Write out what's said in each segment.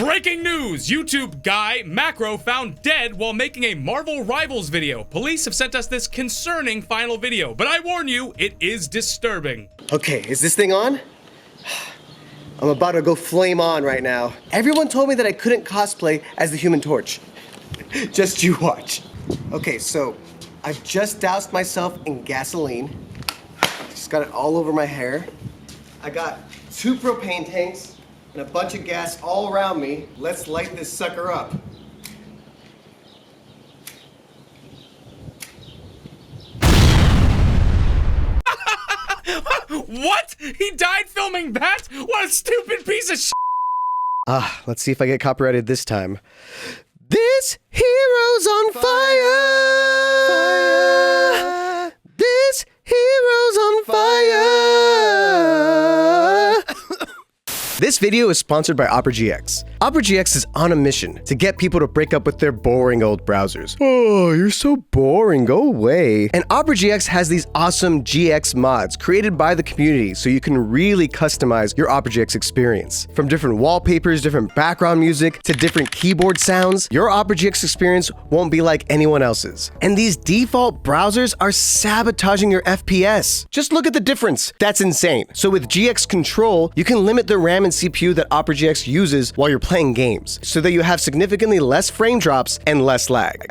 Breaking news! YouTube guy Macro found dead while making a Marvel Rivals video. Police have sent us this concerning final video, but I warn you, it is disturbing. Okay, is this thing on? I'm about to go flame on right now. Everyone told me that I couldn't cosplay as the Human Torch. Just you watch. Okay, so I've just doused myself in gasoline. Just got it all over my hair. I got 2 propane tanks and a bunch of gas all around me. Let's light this sucker up. What? He died filming that? What a stupid piece of shit! Let's see if I get copyrighted this time. This hero's on fire. This hero's on fire. This video is sponsored by Opera GX. Opera GX is on a mission to get people to break up with their boring old browsers. Oh, you're so boring, go away. And Opera GX has these awesome GX mods created by the community so you can really customize your Opera GX experience. From different wallpapers, different background music, to different keyboard sounds, your Opera GX experience won't be like anyone else's. And these default browsers are sabotaging your FPS. Just look at the difference. That's insane. So with GX Control, you can limit the RAM and CPU that Opera GX uses while you're playing games, so that you have significantly less frame drops and less lag.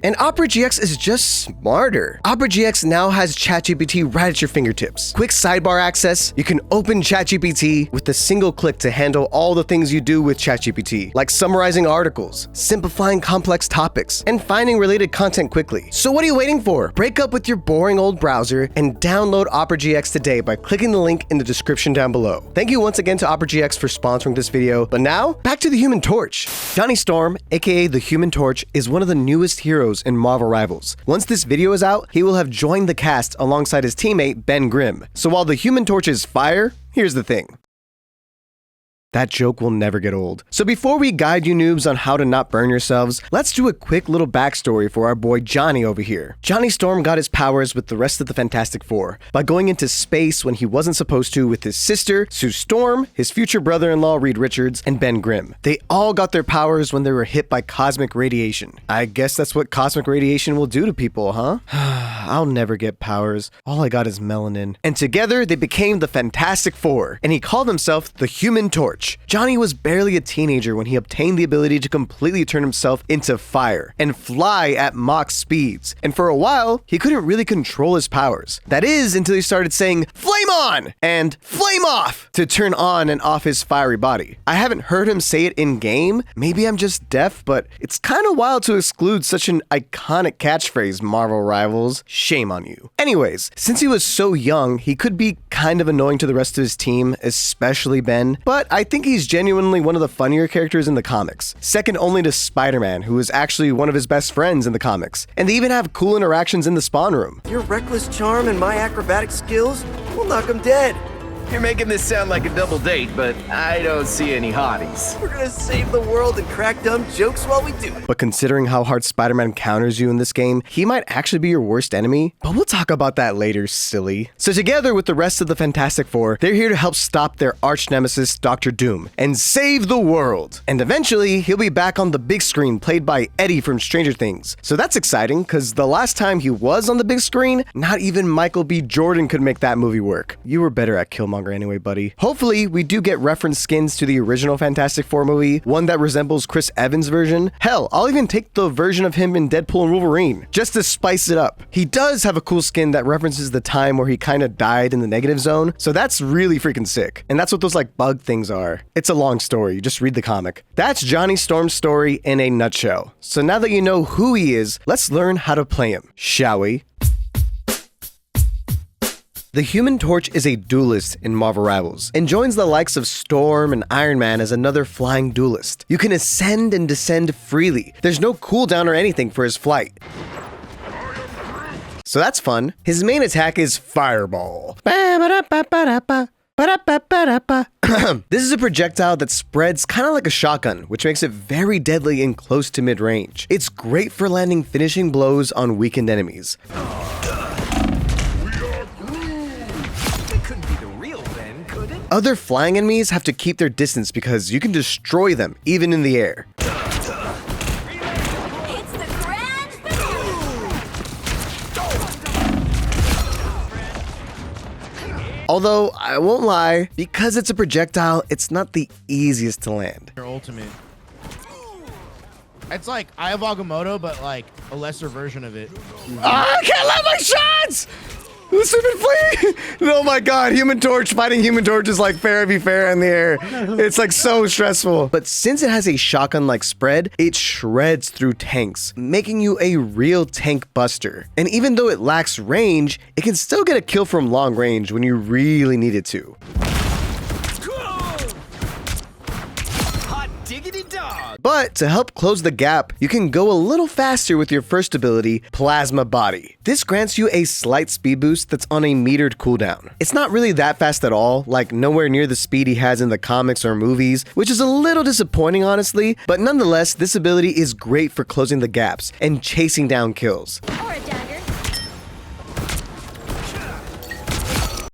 And Opera GX is just smarter. Opera GX now has ChatGPT right at your fingertips. Quick sidebar access, you can open ChatGPT with a single click to handle all the things you do with ChatGPT, like summarizing articles, simplifying complex topics, and finding related content quickly. So what are you waiting for? Break up with your boring old browser and download Opera GX today by clicking the link in the description down below. Thank you once again to Opera GX for sponsoring this video, but now, back to the Human Torch. Johnny Storm, aka the Human Torch, is one of the newest heroes in Marvel Rivals. Once this video is out, he will have joined the cast alongside his teammate Ben Grimm. So while the Human Torch is fire, here's the thing. That joke will never get old. So before we guide you noobs on how to not burn yourselves, let's do a quick little backstory for our boy Johnny over here. Johnny Storm got his powers with the rest of the Fantastic Four by going into space when he wasn't supposed to with his sister, Sue Storm, his future brother-in-law Reed Richards, and Ben Grimm. They all got their powers when they were hit by cosmic radiation. I guess that's what cosmic radiation will do to people, huh? I'll never get powers. All I got is melanin. And together, they became the Fantastic Four, and he called himself the Human Torch. Johnny was barely a teenager when he obtained the ability to completely turn himself into fire and fly at Mach speeds. And for a while, he couldn't really control his powers. That is, until he started saying, "Flame on!" and "Flame off!" to turn on and off his fiery body. I haven't heard him say it in-game. Maybe I'm just deaf, but it's kind of wild to exclude such an iconic catchphrase, Marvel Rivals. Shame on you. Anyways, since he was so young, he could be kind of annoying to the rest of his team, especially Ben, but I think he's genuinely one of the funnier characters in the comics, second only to Spider-Man, who is actually one of his best friends in the comics, and they even have cool interactions in the spawn room. Your reckless charm and my acrobatic skills will knock him dead. You're making this sound like a double date, but I don't see any hotties. We're gonna save the world and crack dumb jokes while we do it. But considering how hard Spider-Man counters you in this game, he might actually be your worst enemy. But we'll talk about that later, silly. So together with the rest of the Fantastic Four, they're here to help stop their arch nemesis, Dr. Doom, and save the world. And eventually, he'll be back on the big screen, played by Eddie from Stranger Things. So that's exciting, because the last time he was on the big screen, not even Michael B. Jordan could make that movie work. You were better at Killmonger anyway, buddy. Hopefully, we do get reference skins to the original Fantastic Four movie, one that resembles Chris Evans' version. Hell, I'll even take the version of him in Deadpool and Wolverine, just to spice it up. He does have a cool skin that references the time where he kind of died in the negative zone, so that's really freaking sick. And that's what those like bug things are. It's a long story, you just read the comic. That's Johnny Storm's story in a nutshell. So now that you know who he is, let's learn how to play him, shall we? The Human Torch is a duelist in Marvel Rivals, and joins the likes of Storm and Iron Man as another flying duelist. You can ascend and descend freely. There's no cooldown or anything for his flight. So that's fun. His main attack is Fireball. This is a projectile that spreads kind of like a shotgun, which makes it very deadly and close to mid-range. It's great for landing finishing blows on weakened enemies. Other flying enemies have to keep their distance because you can destroy them even in the air. It's the grand finale. Although, I won't lie, because it's a projectile, it's not the easiest to land. Your ultimate. It's like Eye of Agamotto, but like a lesser version of it. I can't let my shots! The stupid flea! Oh my god, Human Torch fighting Human Torch is like fair be fair in the air. It's like so stressful. But since it has a shotgun-like spread, it shreds through tanks, making you a real tank buster. And even though it lacks range, it can still get a kill from long range when you really need it to. But to help close the gap, you can go a little faster with your first ability, Plasma Body. This grants you a slight speed boost that's on a metered cooldown. It's not really that fast at all, like nowhere near the speed he has in the comics or movies, which is a little disappointing honestly, but nonetheless, this ability is great for closing the gaps and chasing down kills. Or a dagger.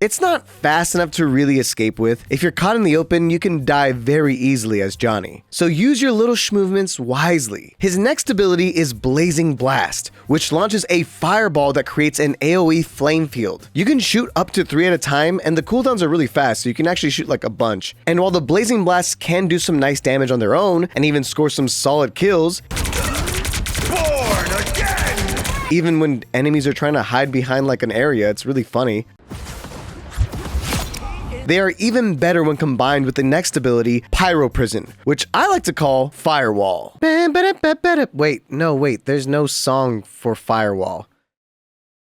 It's not fast enough to really escape with. If you're caught in the open, you can die very easily as Johnny. So use your little movements wisely. His next ability is Blazing Blast, which launches a fireball that creates an AoE flame field. You can shoot up to 3 at a time, and the cooldowns are really fast, so you can actually shoot like a bunch. And while the Blazing Blasts can do some nice damage on their own, and even score some solid kills, even when enemies are trying to hide behind like an area, it's really funny. They are even better when combined with the next ability, Pyro Prison, which I like to call Firewall. Wait, there's no song for Firewall.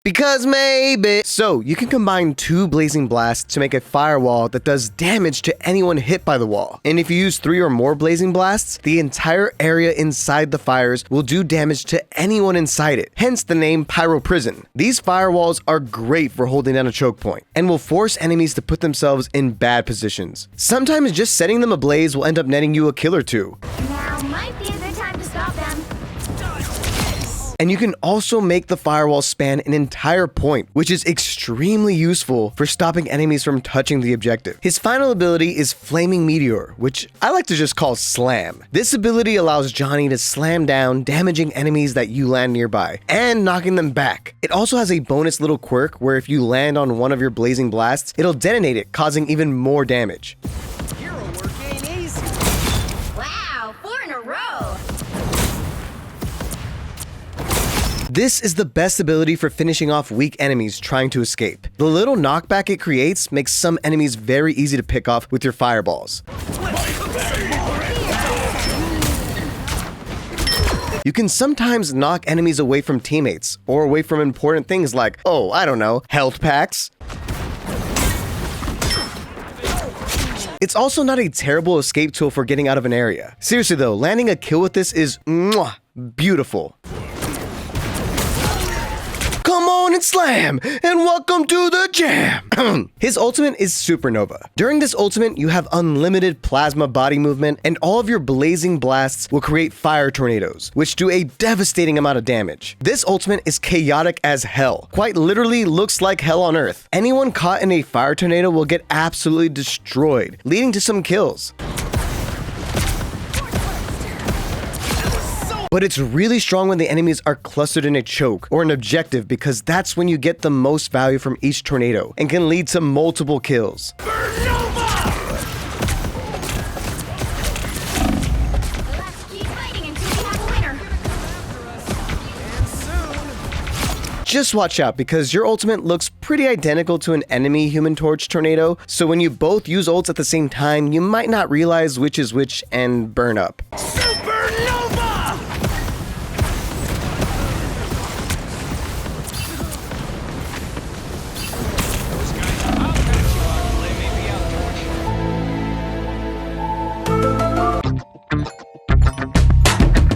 Because maybe. So you can combine 2 Blazing Blasts to make a firewall that does damage to anyone hit by the wall. And if you use 3 or more Blazing Blasts, the entire area inside the fires will do damage to anyone inside it. Hence the name Pyro Prison. These firewalls are great for holding down a choke point and will force enemies to put themselves in bad positions. Sometimes just setting them ablaze will end up netting you a kill or 2. Now might be a good time to stop them. And you can also make the firewall span an entire point, which is extremely useful for stopping enemies from touching the objective. His final ability is Flaming Meteor, which I like to just call Slam. This ability allows Johnny to slam down, damaging enemies that you land nearby, and knocking them back. It also has a bonus little quirk where if you land on one of your Blazing Blasts, it'll detonate it, causing even more damage. Hero work ain't easy. Wow, 4 in a row. This is the best ability for finishing off weak enemies trying to escape. The little knockback it creates makes some enemies very easy to pick off with your fireballs. You can sometimes knock enemies away from teammates, or away from important things like, oh, I don't know, health packs. It's also not a terrible escape tool for getting out of an area. Seriously though, landing a kill with this is beautiful. Come on and slam, and welcome to the jam! His ultimate is Supernova. During this ultimate, you have unlimited plasma body movement, and all of your blazing blasts will create fire tornadoes, which do a devastating amount of damage. This ultimate is chaotic as hell. Quite literally looks like hell on earth. Anyone caught in a fire tornado will get absolutely destroyed, leading to some kills. But it's really strong when the enemies are clustered in a choke or an objective because that's when you get the most value from each tornado and can lead to multiple kills. Let's keep fighting until we have a winner. Just watch out because your ultimate looks pretty identical to an enemy Human Torch tornado, so when you both use ults at the same time, you might not realize which is which and burn up.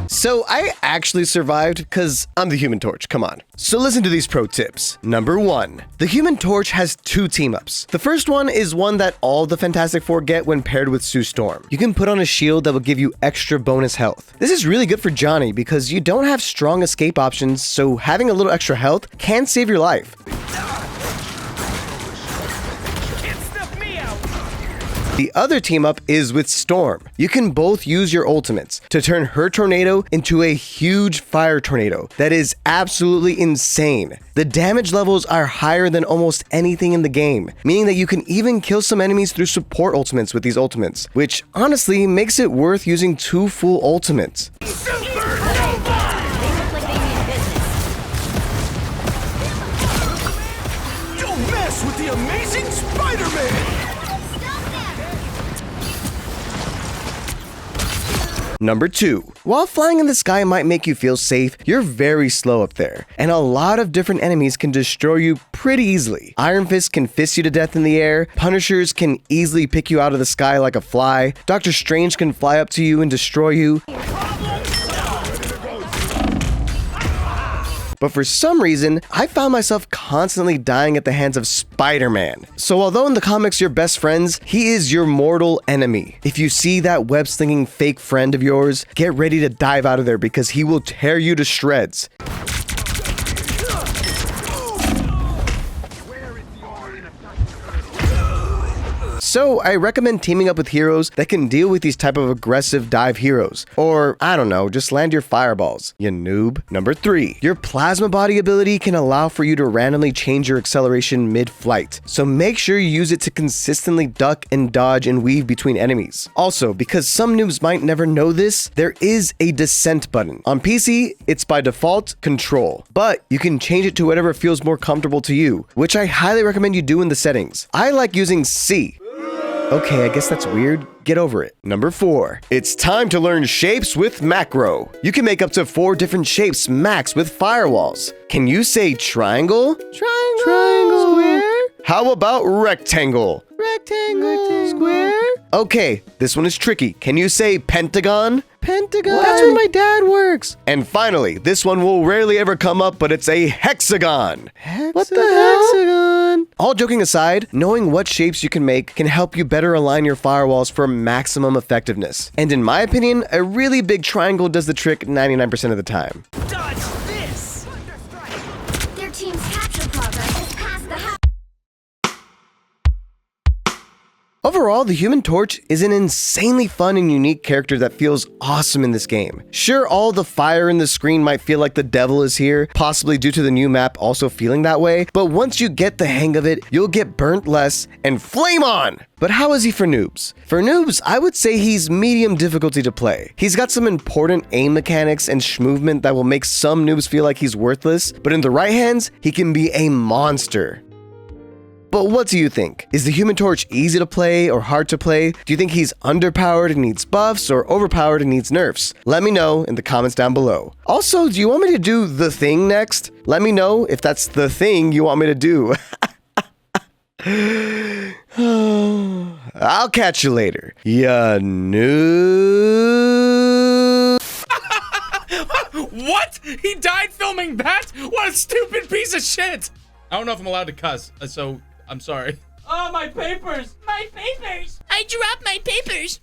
So I actually survived because I'm the Human Torch, come on. So listen to these pro tips. Number 1, the Human Torch has 2 team-ups. The first one is one that all the Fantastic Four get when paired with Sue Storm. You can put on a shield that will give you extra bonus health. This is really good for Johnny because you don't have strong escape options, so having a little extra health can save your life. The other team up is with Storm. You can both use your ultimates to turn her tornado into a huge fire tornado that is absolutely insane. The damage levels are higher than almost anything in the game, meaning that you can even kill some enemies through support ultimates with these ultimates, which honestly makes it worth using 2 full ultimates. Don't mess with the amazing Spider-Man! Number 2. While flying in the sky might make you feel safe, you're very slow up there, and a lot of different enemies can destroy you pretty easily. Iron Fist can fist you to death in the air, Punishers can easily pick you out of the sky like a fly, Doctor Strange can fly up to you and destroy you. But for some reason, I found myself constantly dying at the hands of Spider-Man. So although in the comics you're best friends, he is your mortal enemy. If you see that web-slinging fake friend of yours, get ready to dive out of there because he will tear you to shreds. So I recommend teaming up with heroes that can deal with these type of aggressive dive heroes. Or, I don't know, just land your fireballs, you noob. Number 3, your plasma body ability can allow for you to randomly change your acceleration mid-flight. So make sure you use it to consistently duck and dodge and weave between enemies. Also, because some noobs might never know this, there is a descent button. On PC, it's by default control, but you can change it to whatever feels more comfortable to you, which I highly recommend you do in the settings. I like using C. Okay, I guess that's weird. Get over it. Number 4. It's time to learn shapes with macro. You can make up to 4 different shapes max with firewalls. Can you say triangle? Triangle. Square? How about rectangle? Rectangle. Square? Okay, this one is tricky. Can you say pentagon? Pentagon. That's where my dad works. And finally, this one will rarely ever come up, but it's a hexagon. What the hexagon? All joking aside, knowing what shapes you can make can help you better align your firewalls for maximum effectiveness. And in my opinion, a really big triangle does the trick 99% of the time. Dodge this! Their team's capture progress is past the house. Overall, the Human Torch is an insanely fun and unique character that feels awesome in this game. Sure, all the fire in the screen might feel like the devil is here, possibly due to the new map also feeling that way, but once you get the hang of it, you'll get burnt less and flame on! But how is he for noobs? For noobs, I would say he's medium difficulty to play. He's got some important aim mechanics and movement that will make some noobs feel like he's worthless, but in the right hands, he can be a monster. But what do you think? Is the Human Torch easy to play or hard to play? Do you think he's underpowered and needs buffs or overpowered and needs nerfs? Let me know in the comments down below. Also, do you want me to do the thing next? Let me know if that's the thing you want me to do. I'll catch you later. Ya noob. What? He died filming that? What a stupid piece of shit! I don't know if I'm allowed to cuss, so I'm sorry. Oh, my papers! My papers! I dropped my papers!